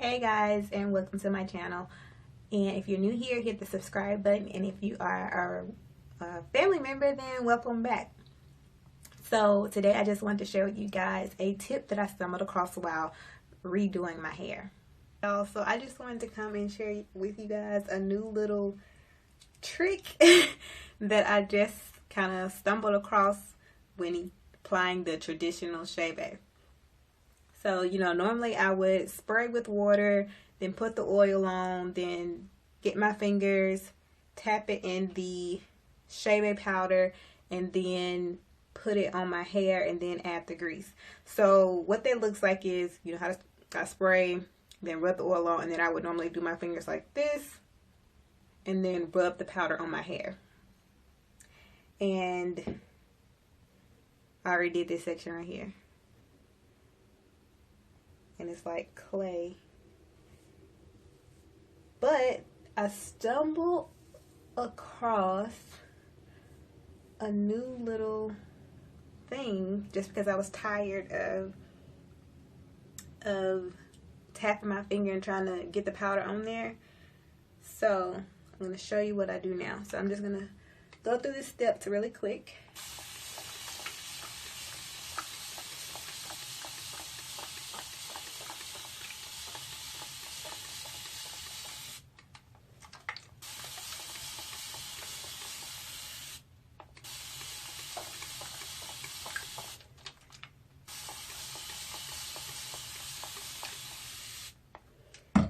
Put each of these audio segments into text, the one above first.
Hey guys, and welcome to my channel. And if you're new here, hit the subscribe button, and if you are a family member, then welcome back. So today I just wanted to share with you guys a tip that I stumbled across while redoing my hair. So I just wanted to come and share with you guys a new little trick that I just kind of stumbled across when applying the traditional Chebe. So, normally I would spray with water, then put the oil on, then get my fingers, tap it in the Chebe powder, and then put it on my hair and then add the grease. So what that looks like is, how I spray, then rub the oil on, and then I would normally do my fingers like this, and then rub the powder on my hair. And I already did this section right here. And it's like clay. But I stumbled across a new little thing just because I was tired of tapping my finger and trying to get the powder on there. So I'm going to show you what I do now. So I'm just going to go through the steps really quick.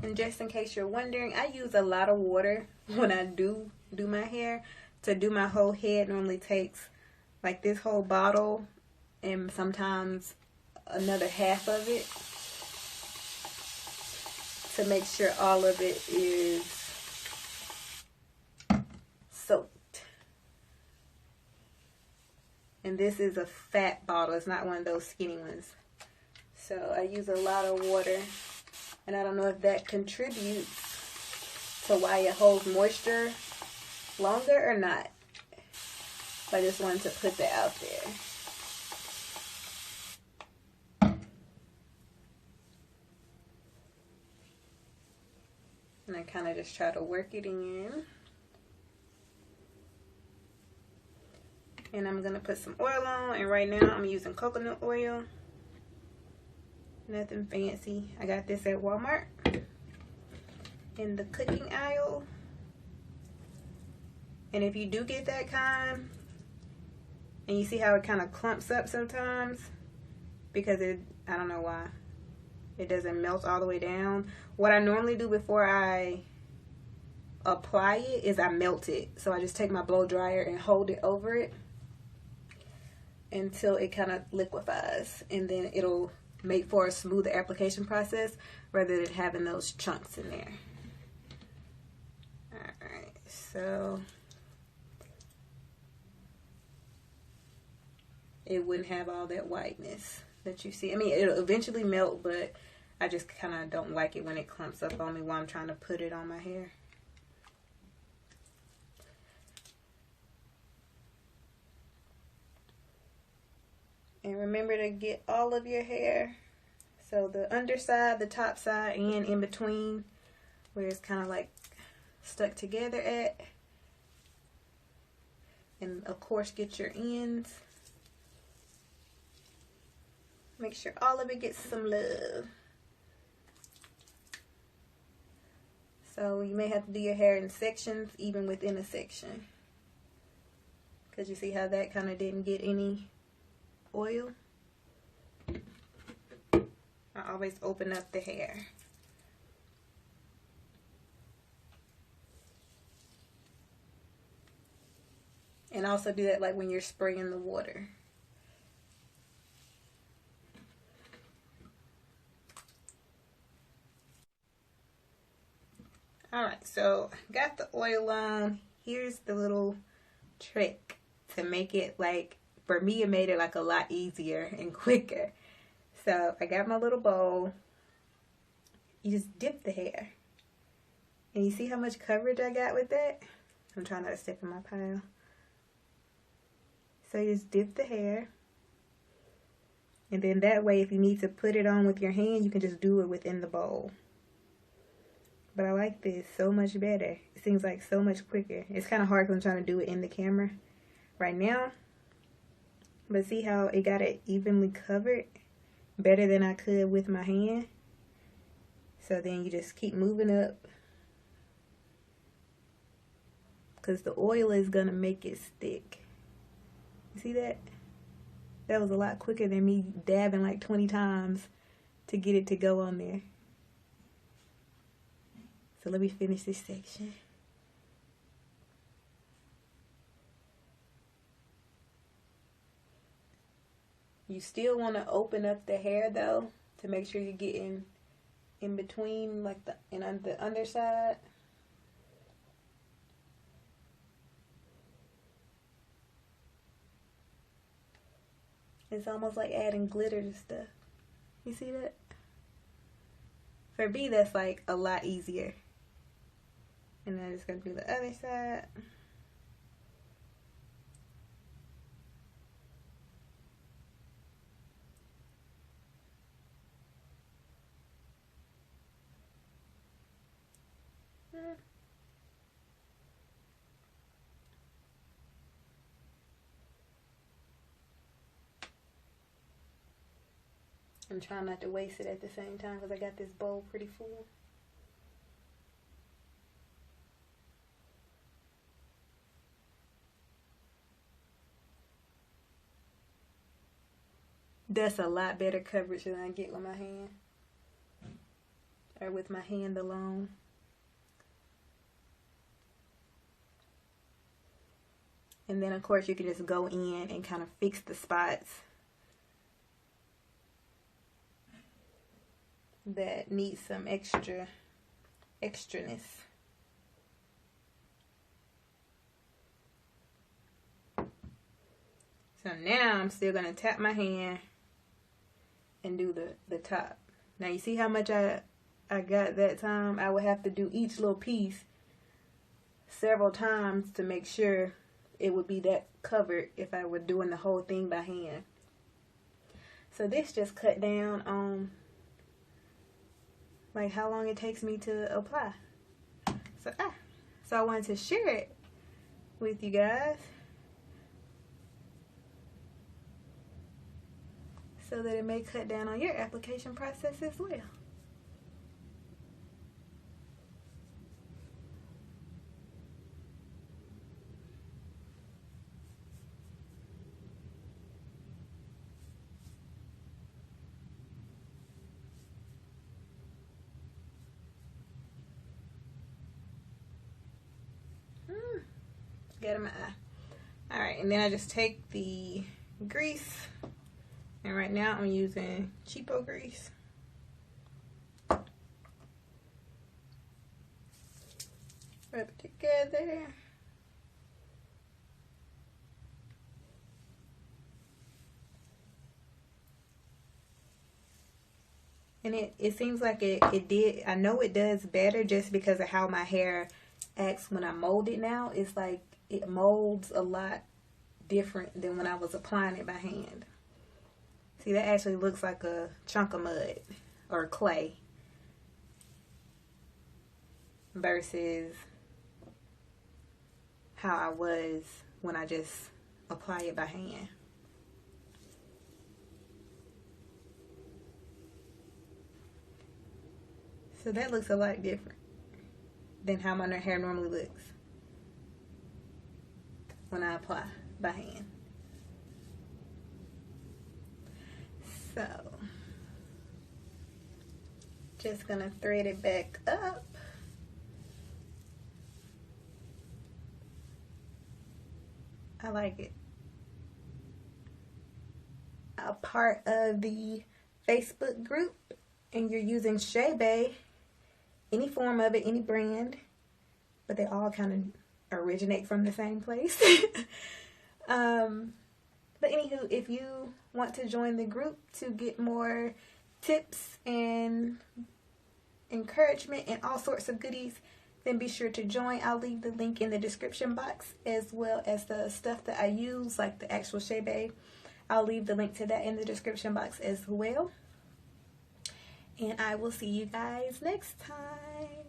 And just in case you're wondering, I use a lot of water when I do my hair. To do my whole head normally takes like this whole bottle and sometimes another half of it to make sure all of it is soaked. And this is a fat bottle. It's not one of those skinny ones. So I use a lot of water. And I don't know if that contributes to why it holds moisture longer or not. But I just wanted to put that out there. And I kind of just try to work it in. And I'm going to put some oil on. And right now I'm using coconut oil. Nothing fancy. I got this at Walmart in the cooking aisle. And if you do get that kind, and you see how it kind of clumps up sometimes, because I don't know why, it doesn't melt all the way down. What I normally do before I apply it is I melt it. So I just take my blow dryer and hold it over it until it kind of liquefies, and then it'll make for a smoother application process rather than having those chunks in there. Alright, so it wouldn't have all that whiteness that you see. I mean, it'll eventually melt, but I just kind of don't like it when it clumps up on me while I'm trying to put it on my hair. And remember to get all of your hair. So the underside, the top side, and in between where it's kind of like stuck together at. And of course get your ends. Make sure all of it gets some love. So you may have to do your hair in sections, even within a section. Because you see how that kind of didn't get any oil. I always open up the hair. And also do that like when you're spraying the water. Alright, so got the oil on. Here's the little trick to make it like, for me, it made it like a lot easier and quicker. So I got my little bowl. You just dip the hair. And you see how much coverage I got with that? I'm trying not to step in my pile. So you just dip the hair. And then that way, if you need to put it on with your hand, you can just do it within the bowl. But I like this so much better. It seems like so much quicker. It's kind of hard because I'm trying to do it in the camera right now. But see how it got it evenly covered? Better than I could with my hand. So then you just keep moving up. Because the oil is going to make it stick. You see that? That was a lot quicker than me dabbing like 20 times to get it to go on there. So let me finish this section. You still want to open up the hair though to make sure you're getting in between like on the underside. It's almost like adding glitter to stuff. You see that? For me, that's like a lot easier. And then I'm just going to do the other side. I'm trying not to waste it at the same time because I got this bowl pretty full. That's a lot better coverage than I get with my hand. Or with my hand alone. And then of course you can just go in and kind of fix the spots that need some extraness. So now I'm still going to tap my hand and do the top. Now you see how much I got that time? I would have to do each little piece several times to make sure it would be that covered if I were doing the whole thing by hand. So this just cut down on like how long it takes me to apply. So I wanted to share it with you guys so that it may cut down on your application process as well. Get in my eye. Alright, and then I just take the grease, and right now I'm using cheapo grease. Rub it together. And it seems like it did. I know it does better just because of how my hair acts when I mold it now. It's like it molds a lot different than when I was applying it by hand. See, that actually looks like a chunk of mud or clay versus how I was when I just apply it by hand. So that looks a lot different than how my hair normally looks when I apply by hand. So, just gonna thread it back up. I like it. A part of the Facebook group and you're using Chebe, any form of it, any brand, but they all kind of originate from the same place. But anywho, if you want to join the group to get more tips and encouragement and all sorts of goodies, then be sure to join. I'll leave the link in the description box, as well as the stuff that I use, like the actual Chebe. I'll leave the link to that in the description box as well. And I will see you guys next time.